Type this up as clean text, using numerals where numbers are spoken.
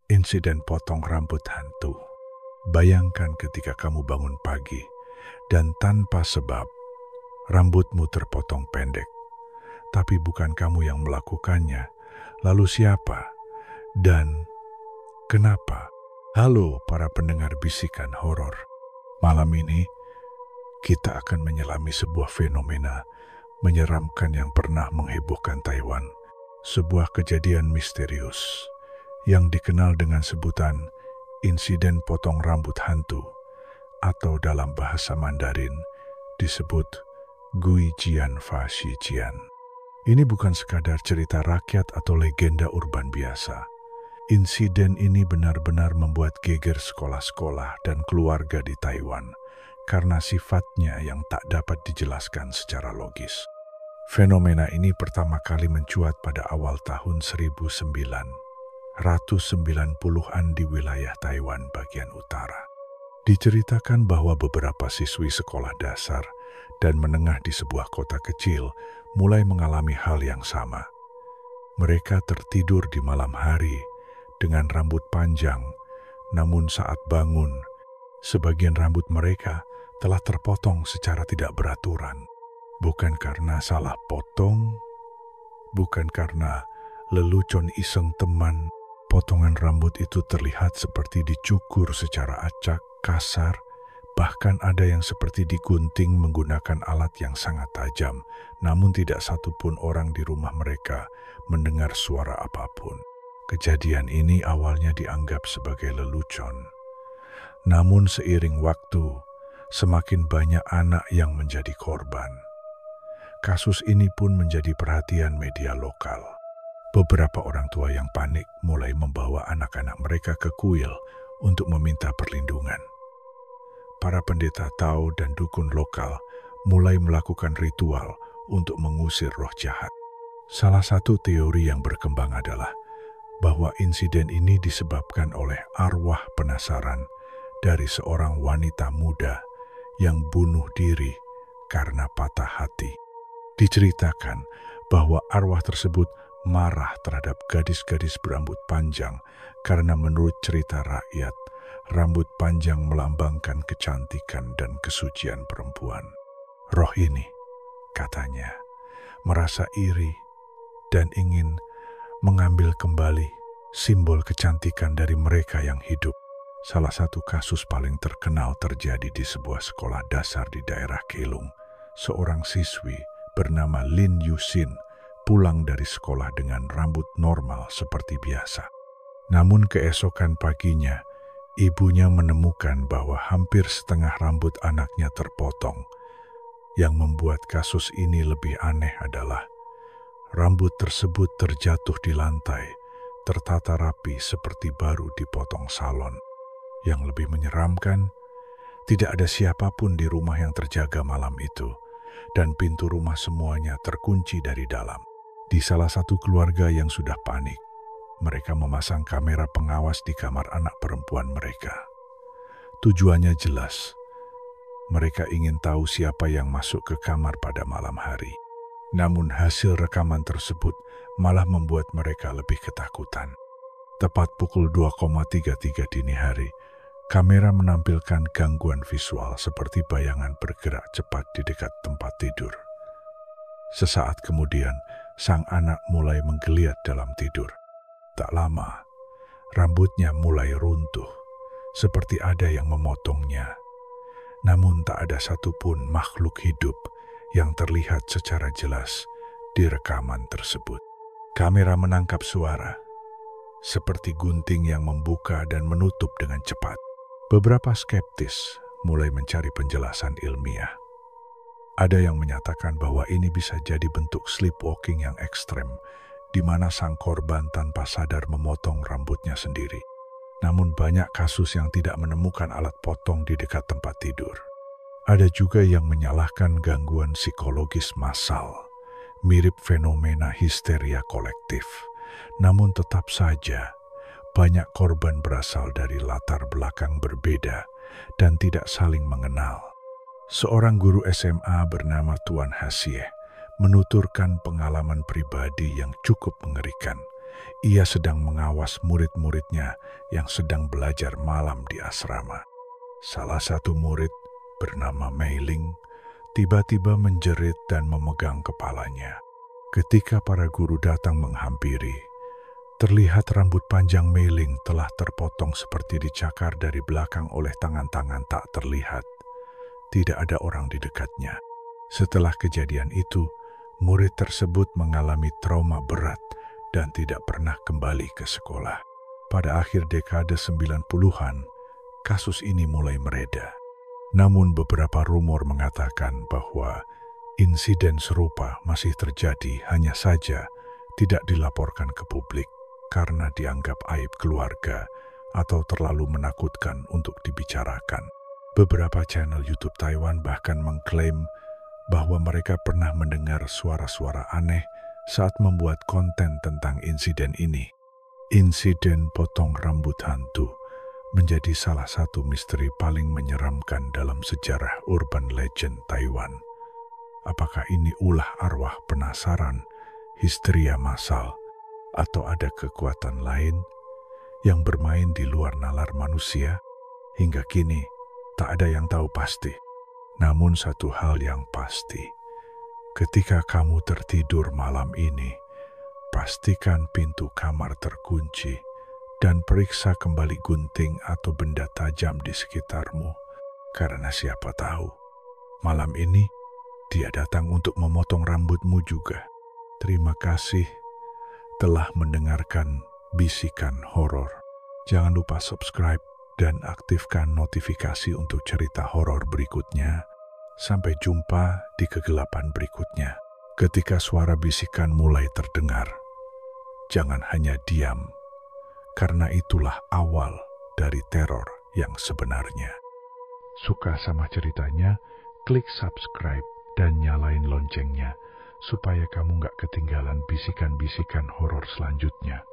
Insiden potong rambut hantu. Bayangkan ketika kamu bangun pagi dan tanpa sebab rambutmu terpotong pendek. Tapi bukan kamu yang melakukannya. Lalu siapa? Dan kenapa? Halo para pendengar bisikan horor. Malam ini kita akan menyelami sebuah fenomena menyeramkan yang pernah menghebohkan Taiwan. Sebuah kejadian misterius yang dikenal dengan sebutan insiden potong rambut hantu atau dalam bahasa Mandarin disebut Gui Jian Fa Shi Jian. Ini bukan sekadar cerita rakyat atau legenda urban biasa. Insiden ini benar-benar membuat geger sekolah-sekolah dan keluarga di Taiwan karena sifatnya yang tak dapat dijelaskan secara logis. Fenomena ini pertama kali mencuat pada awal tahun 1990-an di wilayah Taiwan bagian utara. Diceritakan bahwa beberapa siswi sekolah dasar dan menengah di sebuah kota kecil mulai mengalami hal yang sama. Mereka tertidur di malam hari dengan rambut panjang, namun saat bangun, sebagian rambut mereka telah terpotong secara tidak beraturan. Bukan karena salah potong, bukan karena lelucon iseng teman. Potongan rambut itu terlihat seperti dicukur secara acak, kasar, bahkan ada yang seperti digunting menggunakan alat yang sangat tajam, namun tidak satupun orang di rumah mereka mendengar suara apapun. Kejadian ini awalnya dianggap sebagai lelucon. Namun seiring waktu, semakin banyak anak yang menjadi korban. Kasus ini pun menjadi perhatian media lokal. Beberapa orang tua yang panik mulai membawa anak-anak mereka ke kuil untuk meminta perlindungan. Para pendeta Tao dan dukun lokal mulai melakukan ritual untuk mengusir roh jahat. Salah satu teori yang berkembang adalah bahwa insiden ini disebabkan oleh arwah penasaran dari seorang wanita muda yang bunuh diri karena patah hati. Diceritakan bahwa arwah tersebut marah terhadap gadis-gadis berambut panjang karena menurut cerita rakyat, rambut panjang melambangkan kecantikan dan kesucian perempuan. Roh ini, katanya, merasa iri dan ingin mengambil kembali simbol kecantikan dari mereka yang hidup. Salah satu kasus paling terkenal terjadi di sebuah sekolah dasar di daerah Kelung. Seorang siswi bernama Lin Yusin pulang dari sekolah dengan rambut normal seperti biasa. Namun keesokan paginya, ibunya menemukan bahwa hampir setengah rambut anaknya terpotong. Yang membuat kasus ini lebih aneh adalah rambut tersebut terjatuh di lantai, tertata rapi seperti baru dipotong salon. Yang lebih menyeramkan, tidak ada siapapun di rumah yang terjaga malam itu, dan pintu rumah semuanya terkunci dari dalam. Di salah satu keluarga yang sudah panik, mereka memasang kamera pengawas di kamar anak perempuan mereka. Tujuannya jelas, mereka ingin tahu siapa yang masuk ke kamar pada malam hari. Namun hasil rekaman tersebut malah membuat mereka lebih ketakutan. Tepat pukul 2.33 dini hari, kamera menampilkan gangguan visual seperti bayangan bergerak cepat di dekat tempat tidur. Sesaat kemudian, sang anak mulai menggeliat dalam tidur. Tak lama, rambutnya mulai runtuh, seperti ada yang memotongnya. Namun tak ada satupun makhluk hidup yang terlihat secara jelas di rekaman tersebut. Kamera menangkap suara, seperti gunting yang membuka dan menutup dengan cepat. Beberapa skeptis mulai mencari penjelasan ilmiah. Ada yang menyatakan bahwa ini bisa jadi bentuk sleepwalking yang ekstrem, di mana sang korban tanpa sadar memotong rambutnya sendiri. Namun banyak kasus yang tidak menemukan alat potong di dekat tempat tidur. Ada juga yang menyalahkan gangguan psikologis massal, mirip fenomena histeria kolektif. Namun tetap saja, banyak korban berasal dari latar belakang berbeda dan tidak saling mengenal. Seorang guru SMA bernama Tuan Hasie menuturkan pengalaman pribadi yang cukup mengerikan. Ia sedang mengawas murid-muridnya yang sedang belajar malam di asrama. Salah satu murid bernama Mei Ling tiba-tiba menjerit dan memegang kepalanya. Ketika para guru datang menghampiri, terlihat rambut panjang Mei Ling telah terpotong seperti dicakar dari belakang oleh tangan-tangan tak terlihat. Tidak ada orang di dekatnya. Setelah kejadian itu, murid tersebut mengalami trauma berat dan tidak pernah kembali ke sekolah. Pada akhir dekade 90-an, kasus ini mulai mereda. Namun beberapa rumor mengatakan bahwa insiden serupa masih terjadi, hanya saja tidak dilaporkan ke publik karena dianggap aib keluarga atau terlalu menakutkan untuk dibicarakan. Beberapa channel YouTube Taiwan bahkan mengklaim bahwa mereka pernah mendengar suara-suara aneh saat membuat konten tentang insiden ini. Insiden potong rambut hantu menjadi salah satu misteri paling menyeramkan dalam sejarah urban legend Taiwan. Apakah ini ulah arwah penasaran, histeria massal, atau ada kekuatan lain yang bermain di luar nalar manusia? Hingga kini, tak ada yang tahu pasti. Namun satu hal yang pasti, ketika kamu tertidur malam ini, pastikan pintu kamar terkunci dan periksa kembali gunting atau benda tajam di sekitarmu. Karena siapa tahu, malam ini dia datang untuk memotong rambutmu juga. Terima kasih telah mendengarkan bisikan horor. Jangan lupa subscribe dan aktifkan notifikasi untuk cerita horor berikutnya. Sampai jumpa di kegelapan berikutnya. Ketika suara bisikan mulai terdengar, jangan hanya diam, karena itulah awal dari teror yang sebenarnya. Suka sama ceritanya? Klik subscribe dan nyalain loncengnya, supaya kamu nggak ketinggalan bisikan-bisikan horor selanjutnya.